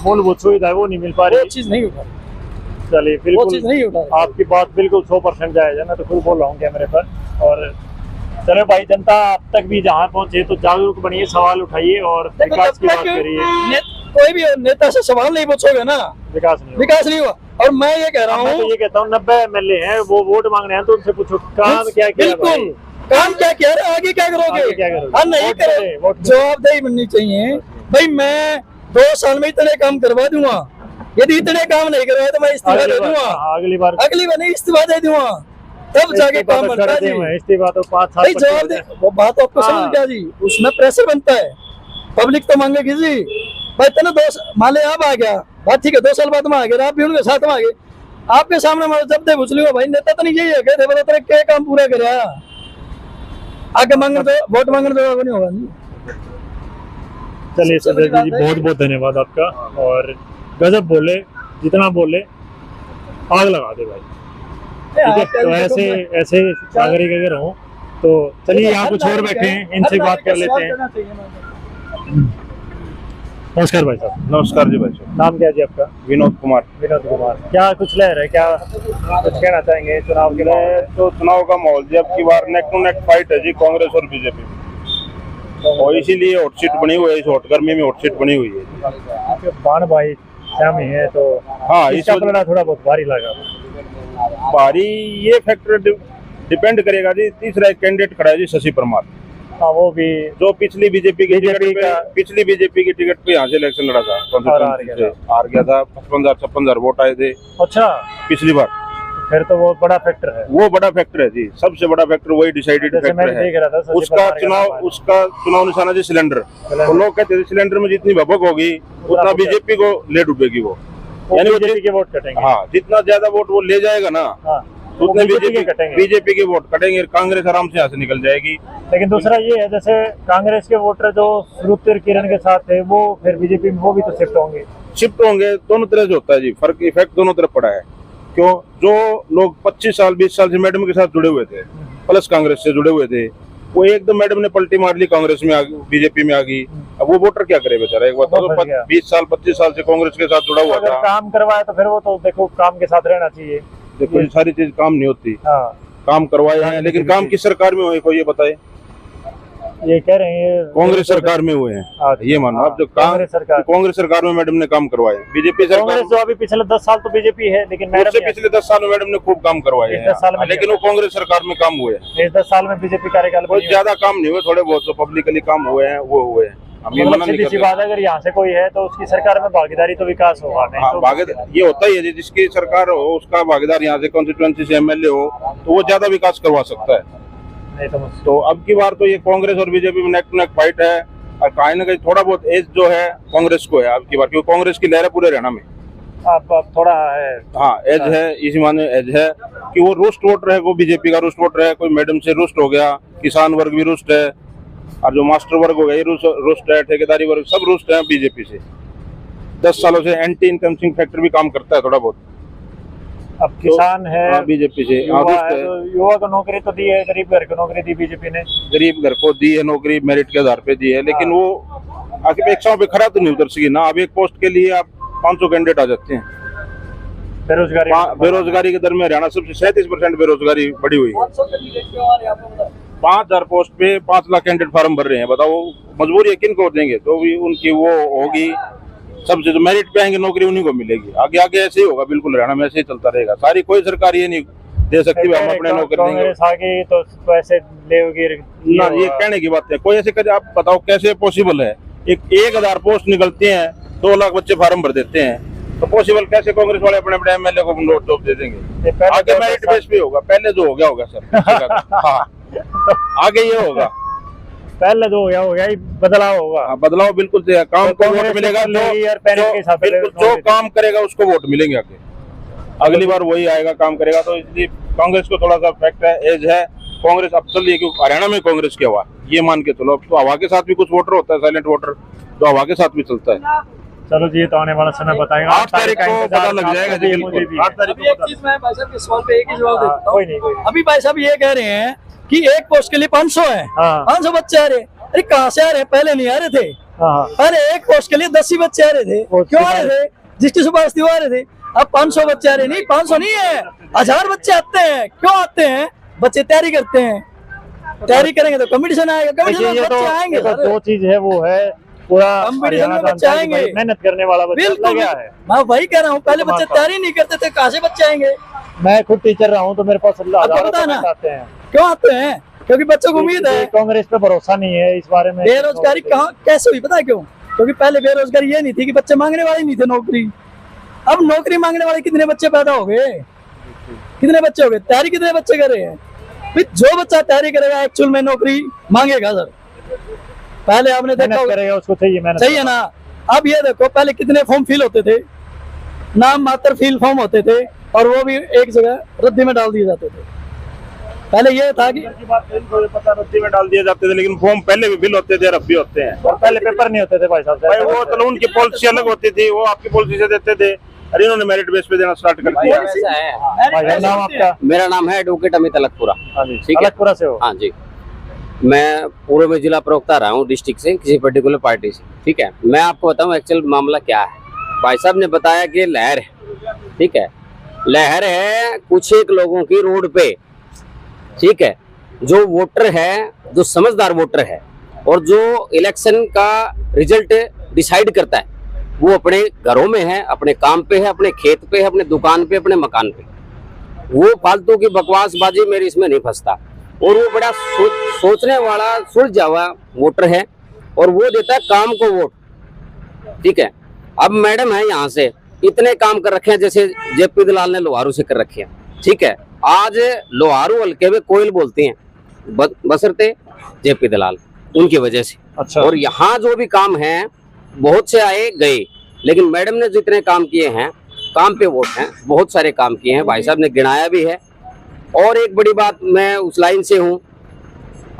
मूलभूत सुविधा वो नहीं मिल पा रही, वो चीज नहीं होगा। चलिए बिल्कुल नहीं होता, आपकी बात बिल्कुल 100% जायज है, मैं तो खुद बोल रहा हूँ कैमरे पर, और चलो भाई, जनता अब तक भी जहाँ पहुंचे तो जागरूक बनिए, सवाल उठाइए और देखो, विकास जब की बात तक करिए। कोई भी नेता से सवाल नहीं पूछोगे ना, विकास नहीं होगा। विकास नहीं हुआ। और मैं ये कह रहा मैं हूँ, तो ये कहता हूँ 90 MLA हैं, वो वोट मांग रहे हैं तो उनसे पूछो काम क्या किया भाई? बिल्कुल काम क्या किया, आगे क्या करोगे? आगे क्या करोगे? हाँ नहीं वोट करे, दे, वोट दे। जवाबदेही बननी चाहिए भाई। मैं 2 साल में इतने काम करवा दूंगा, यदि इतने काम नहीं करवाए तो मैं इस्तीफा दे दूंगा। अगली बार अगली बार नहीं, इस्तीफा दे दूंगा, तब जाके काम बनता है जी। इस्तीफा तो 5 साल भाई जवाब दे, वो बात आपको समझ गया जी, उसमें प्रेशर बनता है, पब्लिक तो मांगेगी जी भाई। तेना 2 मान ले आप आ गया, बात ठीक है, 2 साल बाद में आ गए, आप भी उनके साथ में आ गए, आपके सामने मैं जब दे पूछ लियो भाई, नेता तो नहीं यही है, कहते बता तेरे क्या काम पूरा करे, आगे मांगने तो वोट मांगने तो नहीं होगा। चलिए संजय जी, बहुत बहुत धन्यवाद आपका, और गजब बोले, जितना बोले आग लगा दे भाई। ठीक है, तो ऐसे ऐसे नागरिक अगर हो तो चलिए, यहाँ कुछ और बैठे हैं, इनसे बात कर लेते हैं। नमस्कार भाई साहब। नमस्कार जी भाई साहब। नाम क्या जी आपका? विनोद कुमार। विनोद कुमार, क्या कुछ ले रहे, क्या कुछ कहना चाहेंगे चुनाव के बारे में? तो चुनाव का माहौल जी, अब की बार नेक टू नेक फाइट है जी, कांग्रेस और बीजेपी में, और इसीलिए हॉट सीट बनी हुई है, इस हॉट गर्मी में हॉट सीट बनी हुई है। बाण भाई शामी है तो हाँ, इसका पलड़ा थोड़ा बहुत भारी लगा। भारी ये फैक्टर डिपेंड करेगा जी। तीसरा एक कैंडिडेट खड़ा है जी, शशि परमार। हाँ, वो भी जो पिछली बीजेपी की टिकट पे यहाँ से इलेक्शन लड़ा था, हार गया था। 55,000-56,000 वोट आए थे अच्छा पिछली बार। फिर तो वो बड़ा फैक्टर है। वो बड़ा फैक्टर है जी, सबसे बड़ा फैक्टर वही डिसाइडेड फैक्टर है। उसका चुनाव निशाना जी सिलेंडर। तो लोग कहते थे सिलेंडर में जितनी भभक होगी उतना बीजेपी को ले डूबेगी वो, यानी बीजेपी के वोट कटेंगे। हाँ, जितना ज्यादा वोट वो ले जाएगा ना, उतने बीजेपी के वोट कटेंगे, कांग्रेस आराम से यहाँ से निकल जाएगी। लेकिन दूसरा ये है, जैसे कांग्रेस के वोटर जो श्रुतिर किरण के साथ थे, वो फिर बीजेपी में वो भी तो शिफ्ट होंगे। दोनों तरह से होता है जी, फर्क इफेक्ट दोनों तरफ पड़ा है। क्यों? जो लोग 25 साल 20 साल से मैडम के साथ जुड़े हुए थे, प्लस कांग्रेस से जुड़े हुए थे, वो एकदम मैडम ने पलटी मार ली, कांग्रेस में आ गई, बीजेपी में आ गई। अब वो वोटर क्या करे बेचारा? एक बात तो 20 साल 25 साल से कांग्रेस के साथ जुड़ा हुआ था, काम करवाया तो फिर वो तो देखो काम के साथ रहना चाहिए। देखो, ये सारी चीज काम नहीं होती। काम करवाए हैं, लेकिन काम किस सरकार में हुए कोई ये बताए? ये कह रहे हैं कांग्रेस सरकार में हुए हैं, ये मानो आप। जो कांग्रेस सरकार में मैडम ने काम करवाए, बीजेपी सरकार जो अभी पिछले 10 साल तो बीजेपी है, लेकिन मैडम से पिछले 10 साल में मैडम ने खूब काम करवाए हैं, लेकिन वो कांग्रेस सरकार में काम हुए हैं। इस 10 साल में बीजेपी कार्यकाल बहुत ज्यादा काम नहीं हुए, थोड़े बहुत तो पब्लिकली काम हुए हैं, वो हुए हैं। सीधी सी बात है, अगर यहाँ से कोई है तो उसकी सरकार में भागीदारी तो विकास होगा नहीं। हाँ, भागीदार ये होता ही है जी, जिसकी सरकार हो उसका भागीदार यहाँ से कॉन्स्टिट्यूएंसी से एमएलए हो तो वो ज्यादा विकास करवा सकता है। तो अब की बार तो ये कांग्रेस और बीजेपी में नेक टू नेक फाइट है, और कहीं ना कहीं थोड़ा बहुत एज जो है कांग्रेस को है अब की बार, क्योंकि कांग्रेस की लहर है पूरे हरियाणा में। अब थोड़ा है, हाँ, एज है, इसी माने एज है कि वो रुष्ट वोटर है, वो बीजेपी का रुष्ट वोटर है। कोई मैडम से रुष्ट हो गया, किसान वर्ग भी रुष्ट है, और जो मास्टर वर्ग हो गया ये रुष्ट है, ठेकेदारी वर्ग सब रुष्ट है बीजेपी से। 10 सालों से एंटी इनकम फैक्टर भी काम करता है थोड़ा बहुत। अब किसान है बीजेपी से, युवा को नौकरी तो दी है, गरीब घर को नौकरी दी बीजेपी ने, गरीब घर को दी है नौकरी, मेरिट के आधार पे दी है, लेकिन वो अपेक्षाओं पे खरा तो नहीं उतर सकी ना। अब एक पोस्ट के लिए आप 500 कैंडिडेट आ जाते हैं। बेरोजगारी के दर में हरियाणा सबसे 37% बेरोजगारी बढ़ी हुई है। 5000 पोस्ट पे 5 लाख कैंडिडेट फार्म भर रहे हैं, बताओ मजबूरी है, किन को देंगे? तो भी उनकी वो होगी, सबसे जो मेरिट पे आएंगे नौकरी उन्हीं को मिलेगी। आगे आगे ऐसे ही होगा, बिल्कुल हरियाणा में ऐसे ही चलता रहेगा। सारी कोई सरकार ये नहीं दे सकती हम अपने नौकरी देंगे तो ऐसे लेगी ना, ये कहने की बात है। कोई ऐसे करे, आप बताओ कैसे पॉसिबल है? 1000 पोस्ट निकलती हैं, 2 लाख बच्चे फार्म भर देते हैं, तो पॉसिबल कैसे कांग्रेस वाले अपने अपने एमएलए को नोट जॉब दे देंगे? आगे मेरिट बेस पे होगा, पहले जो हो गया होगा सर। हाँ, आगे ये होगा, पहले जो हो गया बदलाव होगा। बदलाव बिल्कुल से काम को वोट मिलेगा, बिल्कुल जो काम करेगा उसको वोट मिलेंगे आगे। अगली बार वही आएगा काम करेगा, तो इसलिए कांग्रेस को थोड़ा सा फैक्ट है, एज है। कांग्रेस अब चल रही है क्योंकि हरियाणा में कांग्रेस की हवा, ये मान के चलो। अब तो हवा के साथ भी कुछ वोटर होता है, साइलेंट वोटर, तो हवा के साथ भी चलता है। चलो जी, तो आने वाला समय बताएगा, 8 तारीख को पता लग जाएगा जी, बिल्कुल 8 तारीख को। एक चीज मैं भाई साहब के सवाल पे एक ही जवाब देता कोई नहीं। अभी भाई साहब ये कह रहे हैं कि एक पोस्ट के लिए 500 है, 500 बच्चे आ रहे। अरे कहाँ से आ रहे? पहले नहीं आ रहे थे। अरे एक पोस्ट के लिए 10 ही बच्चे आ रहे थे, क्यों आ रहे थे? जिसकी सुपारी थी वो आ रहे थे। अब 500 बच्चे आ रहे, नहीं 500 नहीं है, 1000 बच्चे आते हैं। क्यों आते हैं? बच्चे तैयारी करते हैं, तैयारी करेंगे तो कंपटीशन आएगा, कंपटीशन देखिए, में ये बच्चे आएंगे तो सर। जो चीज है वो है पूरा कंपटीशन में हरियाणा बच्चे जानता है कि आएंगे। भाई मेहनत करने वाला बच्चा बिल्कुल लगा है। मैं वही कह रहा हूँ, पहले तो बच्चे मानता हूँ। तैयारी नहीं करते थे, कहाँ से बच्चे आएंगे? मैं खुद टीचर रहा हूँ तो मेरे पास आपको हजारों पता है ना? कमेंट आते हैं। क्यों आते हैं? क्योंकि बच्चों को उम्मीद है। कांग्रेस पे भरोसा नहीं है इस बारे में। बेरोजगारी कहाँ कैसे हुई पता है क्यों? क्योंकि पहले बेरोजगारी ये नहीं थी कि बच्चे मांगने वाले नहीं थे नौकरी। अब नौकरी मांगने वाले कितने बच्चे पैदा हो गए, कितने बच्चे हो गए, तैयारी कितने बच्चे कर रहे हैं? भाई जो बच्चा तैयारी करेगा एक्चुअल में नौकरी मांगेगा सर। पहले आपने देखा मेहनत करेगा उसको चाहिए मेहनत। सही है ना? अब ये देखो, पहले कितने फॉर्म फिल होते थे, नाम मात्र फिल फॉर्म होते थे और वो भी एक जगह रद्दी में डाल दिए जाते थे। पहले ये था कि की बात नहीं, पता रद्दी में डाल दिए जाते थे, लेकिन फॉर्म पहले भी बिल होते थे और अब भी होते हैं। और पहले पेपर नहीं होते थे भाई साहब। भाई वो तो उनकी पॉलिसी अलग होती थी, वो आपकी पॉलिसी से देते थे और इन्होंने मेरिट बेस पे देना स्टार्ट कर दिया। ऐसा है। भाई नाम आपका? मेरा नाम है एडवोकेट अमित अलकपुरा। हाँ जी, ठीक है। अलकपुरा से हो? हाँ जी, मैं पूर्व में जिला प्रवक्ता रहा हूँ डिस्ट्रिक्ट से, किसी पर्टिकुलर पार्टी से। ठीक है, मैं आपको बताऊँ एक्चुअल मामला क्या है। भाई साहब ने बताया कि लहर है, ठीक है, लहर है कुछ एक लोगों की रोड पे, ठीक है। जो वोटर है, जो समझदार वोटर है और जो इलेक्शन का रिजल्ट डिसाइड करता है, वो अपने घरों में है, अपने काम पे है, अपने खेत पे है, अपने दुकान पे, अपने मकान पे। वो फालतू की बकवासबाजी मेरी इसमें नहीं फंसता। और वो बड़ा सोचने वाला सुलझा हुआ वोटर है और वो देता है काम को वोट, ठीक है। अब मैडम है यहाँ से इतने काम कर रखे हैं, जैसे जेपी दलाल ने लोहारू से कर रखे हैं, ठीक है। आज लोहारू हल्के में कोयल बोलती हैं बसरते जेपी दलाल, उनकी वजह से। अच्छा। और यहाँ जो भी काम है बहुत से आए गए, लेकिन मैडम ने जितने काम किए हैं, काम पे वोट हैं, बहुत सारे काम किए हैं, भाई साहब ने गिनाया भी है। और एक बड़ी बात, मैं उस लाइन से हूँ,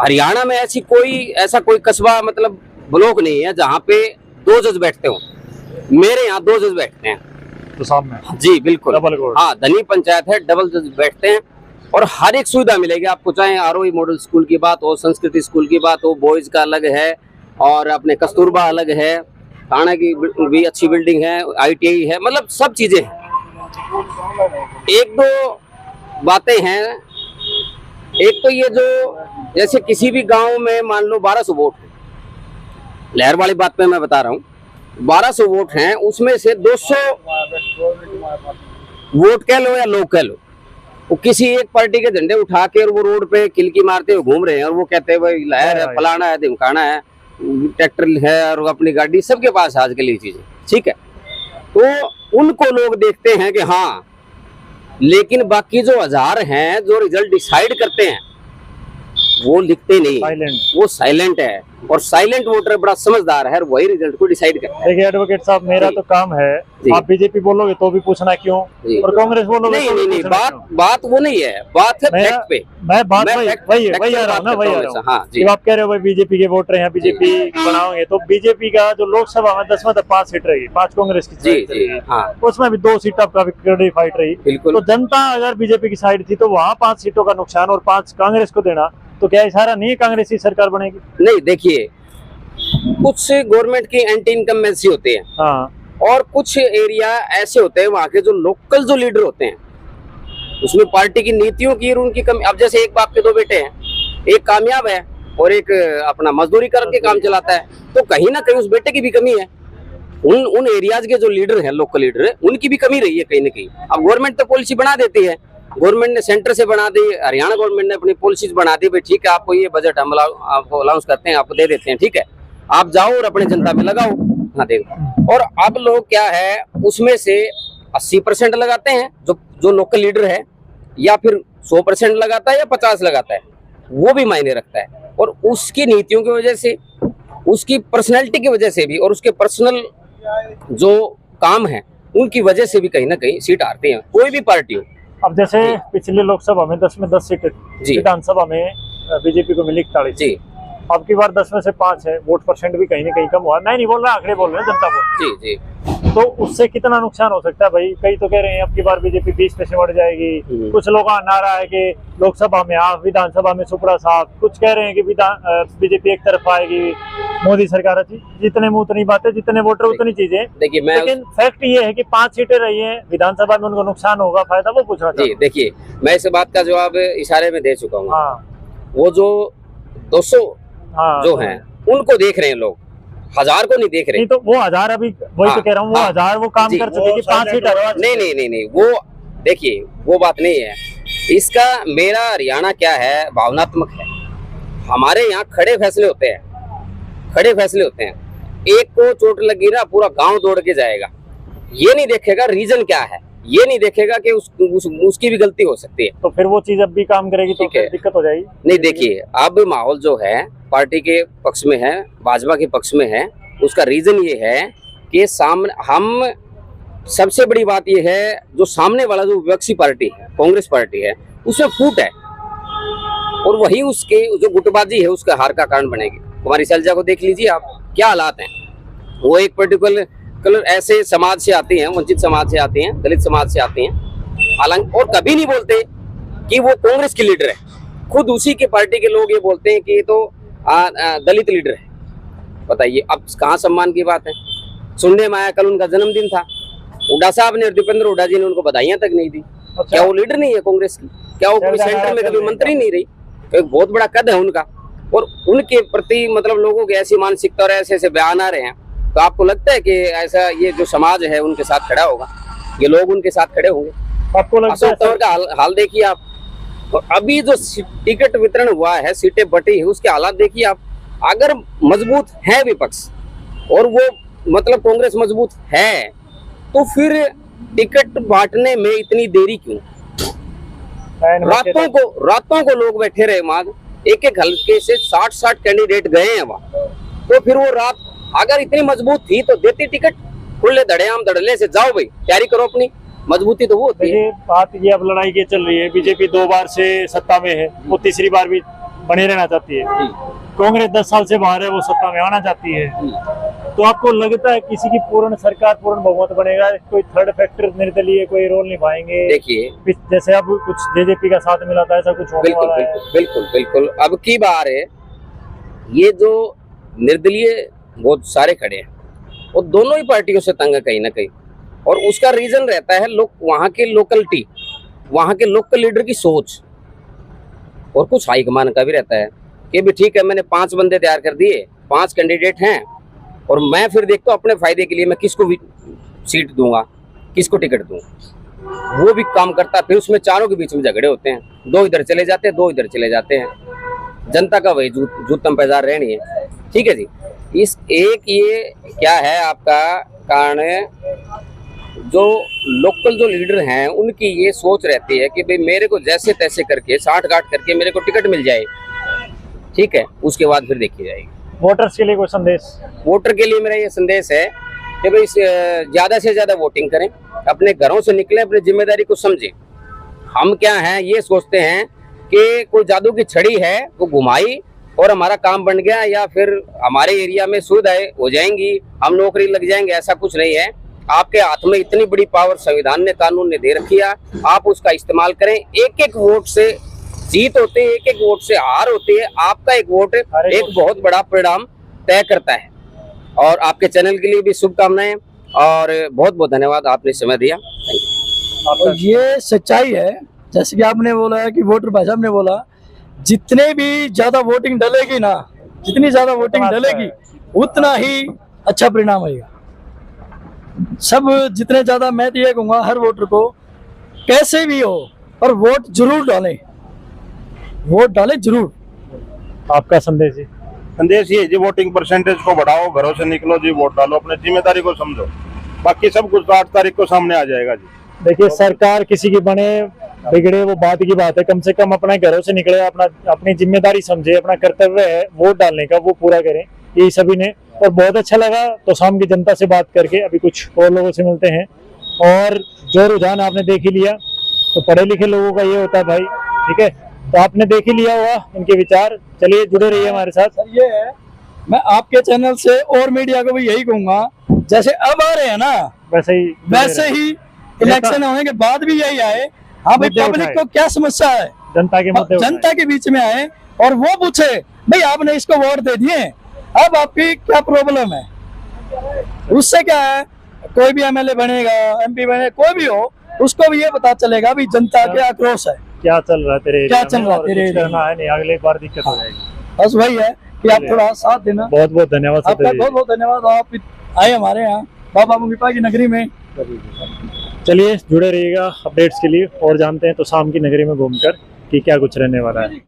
हरियाणा में ऐसा कोई कस्बा मतलब ब्लॉक नहीं है जहाँ पे 2 जज बैठते हो। मेरे यहाँ 2 जज बैठते हैं तो सामने जी, बिल्कुल। Double court. हाँ, धनी पंचायत है, डबल जज बैठते हैं और हर एक सुविधा मिलेगी आपको, चाहे आरओई मॉडल स्कूल की बात हो, संस्कृति स्कूल की बात हो, बॉयज का अलग है और अपने कस्तूरबा अलग है, थाना की भी अच्छी बिल्डिंग है, ITI है, मतलब सब चीजें हैं। एक दो बातें हैं, एक तो ये जो जैसे किसी भी गांव में मान लो 1200 वोट है, लहर वाली बात पे मैं बता रहा हूँ, 1200 वोट हैं, उसमें से 200 वोट कह लो या लोग कह लो, वो किसी एक पार्टी के झंडे उठा के और वो रोड पे किलकी मारते हुए घूम रहे हैं और वो कहते हैं भाई लहर है, फलाना है, धमकाना है, ट्रैक्टर है और अपनी गाड़ी, सबके पास आजकल ये चीजें, ठीक है। तो उनको लोग देखते हैं कि हाँ, लेकिन बाकी जो 1000 हैं जो रिजल्ट डिसाइड करते हैं वो लिखते नहीं, वो साइलेंट है और साइलेंट वोटर बड़ा समझदार है और वही रिजल्ट को डिसाइड करता है। देखिए एडवोकेट साहब, मेरा तो काम है, आप बीजेपी बोलोगे तो भी पूछना क्यों और कांग्रेस बोलोगे तो भी नहीं, पूछना बात वो नहीं है, बात है फैक्ट पे। मैं बात वही आ रहा हूँ ना, वही आ रहा हूँ। हाँ जी, जब आप कह रहे हो भाई बीजेपी के वोटर हैं, बीजेपी बनाओगे, तो बीजेपी का जो लोकसभा में 10 में 5 सीट रही, 5 कांग्रेस की जी, हाँ, उसमें भी 2 सीट आपका कड़ी फाइट रही। बिल्कुल। तो जनता अगर बीजेपी की साइड थी तो वहाँ 5 सीटों का नुकसान और 5 कांग्रेस को देना, तो क्या इशारा नहीं है कांग्रेस की सरकार बनेगी? नहीं, देखिए कुछ गवर्नमेंट की एंटी इनकम्बेंसी होती है, हाँ, और कुछ एरिया ऐसे होते हैं वहाँ के जो लोकल जो लीडर होते हैं, उसमें पार्टी की नीतियों की और उनकी कमी। अब जैसे एक बाप के 2 बेटे हैं, एक कामयाब है और एक अपना मजदूरी करके काम चलाता है, तो कहीं ना कहीं उस बेटे की भी कमी है। उन एरियाज के जो लीडर हैं, लोकल लीडर है, उनकी भी कमी रही है कहीं ना कहीं। अब गवर्नमेंट तो पॉलिसी बना देती है, गवर्नमेंट ने सेंटर से बना दी, हरियाणा गवर्नमेंट ने अपनी पॉलिसीज बना दी, भाई ठीक है आपको ये बजट हम आपको अलाउंस करते हैं, आपको दे देते हैं, ठीक है, आप जाओ और अपने जनता में लगाओ, हाँ देखो। और अब लोग क्या है, उसमें से 80% लगाते हैं जो लोकल लीडर है, या फिर 100% लगाता है या 50 लगाता है, वो भी मायने रखता है। और उसकी नीतियों की वजह से, उसकी पर्सनैलिटी की वजह से भी और उसके पर्सनल जो काम है उनकी वजह से भी कहीं ना कहीं सीट हारती है, कोई भी पार्टी हो। अब जैसे पिछले लोकसभा में 10 में 10 सीट, विधानसभा में बीजेपी को मिली 41 जी, अब की बार 10 में से 5 है, वोट परसेंट भी कहीं ना कहीं कम हुआ। मैं नहीं बोल रहा, आंकड़े बोल रहे हैं, जनता बोल जी। तो उससे कितना नुकसान हो सकता है भाई? कई तो कह रहे हैं अब की बार बीजेपी 20 पे से बढ़ जाएगी, कुछ लोगों का नारा है कि लोकसभा में आप, विधानसभा में सुपड़ा साहब, कुछ कह रहे हैं कि बीजेपी एक तरफ आएगी, मोदी सरकार अच्छी। जितने मुंह उतनी बातें, जितने वोटर उतनी चीजें। देखिए, लेकिन फैक्ट ये है कि 5 सीटें रही हैं, विधानसभा में उनको नुकसान होगा, फायदा वो पूछना चाहिए। देखिए, मैं इस बात का जवाब इशारे में दे चुका हूँ। हाँ। वो जो 200 हाँ, जो हैं उनको देख रहे हैं लोग, 1000 को नहीं देख रहे। नहीं तो वो 1000 अभी वही तो कह रहा हूँ, वो 1000 वो काम जी, कर चुके कि 5 सीट नहीं, वो देखिए वो बात नहीं है। इसका मेरा हरियाणा क्या है, भावनात्मक है। हमारे यहाँ खड़े फैसले होते हैं, खड़े फैसले होते हैं। एक को चोट लगी ना पूरा गांव दौड़ के जाएगा, ये नहीं देखेगा रीजन क्या है, ये नहीं देखेगा कि उसकी भी गलती हो सकती है। तो फिर वो चीज अब भी काम करेगी तो फिर दिक्कत हो जाएगी। नहीं देखिए, अब माहौल जो है पार्टी के पक्ष में है, भाजपा के पक्ष में है। उसका रीजन ये है कि सामने हम, सबसे बड़ी बात ये है जो सामने वाला जो विपक्षी पार्टी है, कांग्रेस पार्टी है, उसमें फूट है और वही उसके जो गुटबाजी है उसका हार का कारण बनेगी। कुमारी शैलजा को देख लीजिए आप, क्या हालात हैं। वो एक पर्टिकुलर ऐसे समाज से आती हैं, वंचित समाज से आती हैं, दलित समाज से आती हैं, हालांकि और कभी नहीं बोलते कि वो कांग्रेस की लीडर है। खुद उसी के पार्टी के लोग ये बोलते हैं कि ये तो दलित लीडर है। बताइए अब कहाँ सम्मान की बात है। सुनने में आया कल उनका जन्मदिन था, हुड्डा साहब ने और दीपेंद्र हुड्डा जी ने उनको बधाइयां तक नहीं दी। क्या वो लीडर नहीं है कांग्रेस की? क्या वो कभी सेंटर में कभी मंत्री नहीं रही? एक बहुत बड़ा कद है उनका और उनके प्रति मतलब लोगों की ऐसी मानसिकता और ऐसे ऐसे बयान आ रहे हैं, तो आपको लगता है कि ऐसा ये जो समाज है उनके साथ खड़ा होगा, ये लोग उनके साथ खड़े होंगे? आपको लगता है अशोक तंवर का हाल देखिए आप, और अभी जो टिकट वितरण हुआ है, सीटें बटी है, उसके हालात देखिए आप। अगर मजबूत है विपक्ष और वो मतलब कांग्रेस मजबूत है, तो फिर टिकट बांटने में इतनी देरी क्यों? रातों को लोग बैठे रहे वहां, एक एक हल्के से 60 कैंडिडेट गए हैं वहां, तो फिर वो रात अगर इतनी मजबूत थी तो देती टिकट। खुले धड़ेआम धड़ल्ले से जाओ भाई, तैयारी करो अपनी, मजबूती तो वो होती है। बात ये अब लड़ाई की चल रही है, बीजेपी 2 बार से सत्ता में है, वो तीसरी बार भी बने रहना चाहती है। कांग्रेस 10 साल से बाहर है, वो सत्ता में आना चाहती है। तो आपको लगता है किसी की पूर्ण सरकार, पूर्ण बहुमत बनेगा? कोई थर्ड फैक्टर निर्दलीय कोई रोल निभाएंगे? देखिए जैसे अब कुछ जेजेपी का साथ मिला था, ऐसा कुछ होने वाला है? बिल्कुल अब की बार है। ये जो निर्दलीय बहुत सारे खड़े हैं, वो दोनों ही पार्टियों से तंग है कहीं ना कहीं, और उसका रीजन रहता है लोग वहाँ के लोकलिटी, वहाँ के लोकल लीडर की सोच, और कुछ हाईकमान का भी रहता है कि भी ठीक है मैंने 5 बंदे तैयार कर दिए, 5 कैंडिडेट हैं, और मैं फिर देखता हूँ अपने फायदे के लिए मैं किसको भी सीट दूंगा, किसको टिकट दूंगा। वो भी काम करता, फिर उसमें चारों के बीच में झगड़े होते हैं, 2 इधर चले जाते हैं, 2 इधर चले जाते हैं। जनता का वही जूतम पैजार रहनी है। ठीक है जी, इस एक ये क्या है आपका कारण है, जो लोकल जो लीडर हैं उनकी ये सोच रहती है कि भाई मेरे को जैसे तैसे करके 60-गांठ करके मेरे को टिकट मिल जाए, ठीक है, उसके बाद फिर देखी जाएगी। वोटर्स के लिए कोई संदेश? वोटर के लिए मेरा ये संदेश है कि भाई ज्यादा से ज्यादा वोटिंग करें, अपने घरों से निकलें, अपनी जिम्मेदारी को समझें। हम क्या हैं ये सोचते हैं कि कोई जादू की छड़ी है वो घुमाई और हमारा काम बन गया, या फिर हमारे एरिया में सुविधाएं हो जाएंगी, हम नौकरी लग जाएंगे, ऐसा कुछ नहीं है। आपके हाथ में इतनी बड़ी पावर संविधान ने, कानून ने दे रखी है, आप उसका इस्तेमाल करें। एक एक वोट से जीत होती है, एक एक वोट से हार होती है। आपका एक वोट एक बहुत बड़ा परिणाम तय करता है। और आपके चैनल के लिए भी शुभकामनाएं और बहुत बहुत धन्यवाद, आपने समय दिया। और ये सच्चाई है, जैसे कि आपने बोला है कि वोटर भाई साहब ने बोला, जितने भी ज्यादा वोटिंग डलेगी ना, जितनी ज्यादा वोटिंग डलेगी उतना ही अच्छा परिणाम आएगा। सब जितने ज्यादा, मैं तो ये कहूँगा हर वोटर को कैसे भी हो पर वोट जरूर डालें, वोट डालें जरूर। आपका संदेश है? संदेश ये जी, वोटिंग परसेंटेज को बढ़ाओ, घरों से निकलो जी, वोट डालो, अपनी जिम्मेदारी को समझो, बाकी सब कुछ 8 तारीख को सामने आ जाएगा जी। देखिए सरकार किसी की बने बिगड़े वो बात की बात है, कम से कम अपने घरों से निकले, अपनी जिम्मेदारी समझे, अपना कर्तव्य है वोट डालने का वो पूरा करें, यही सभी ने। और बहुत अच्छा लगा तो शाम की जनता से बात करके। अभी कुछ और लोगों से मिलते हैं। और जो रुझान आपने देख ही लिया, तो पढ़े लिखे लोगों का ये होता है भाई, ठीक है, तो आपने देख ही लिया होगा इनके विचार। चलिए जुड़े रहिए हमारे साथ। सर ये है, मैं आपके चैनल से और मीडिया को भी यही कहूंगा, जैसे अब आ रहे हैं ना वैसे ही इलेक्शन होने के बाद भी यही आए। हाँ भाई, पब्लिक को क्या समस्या है, जनता के मुद्दे, जनता के बीच में आए और वो पूछे भाई आपने इसको वोट दे दिए, अब आपकी क्या प्रॉब्लम है। उससे क्या है, कोई भी एमएलए बनेगा, एमपी बने, कोई भी हो, उसको भी ये पता चलेगा भी जनता के आक्रोश है, क्या चल रहा है तेरे, क्या चल रहा है तेरे, करना है नहीं, अगले बार दिक्कत हो जाएगी। बस वही है कि आप थोड़ा साथ देना। बहुत बहुत धन्यवाद आपका सत्यजीत बहुत बहुत धन्यवाद, आप आए हमारे यहाँ बाबा मुगीपा की नगरी में। चलिए जुड़े रहिएगा अपडेट्स के लिए और जानते हैं तो शाम की नगरी में घूमकर कि क्या कुछ रहने वाला है।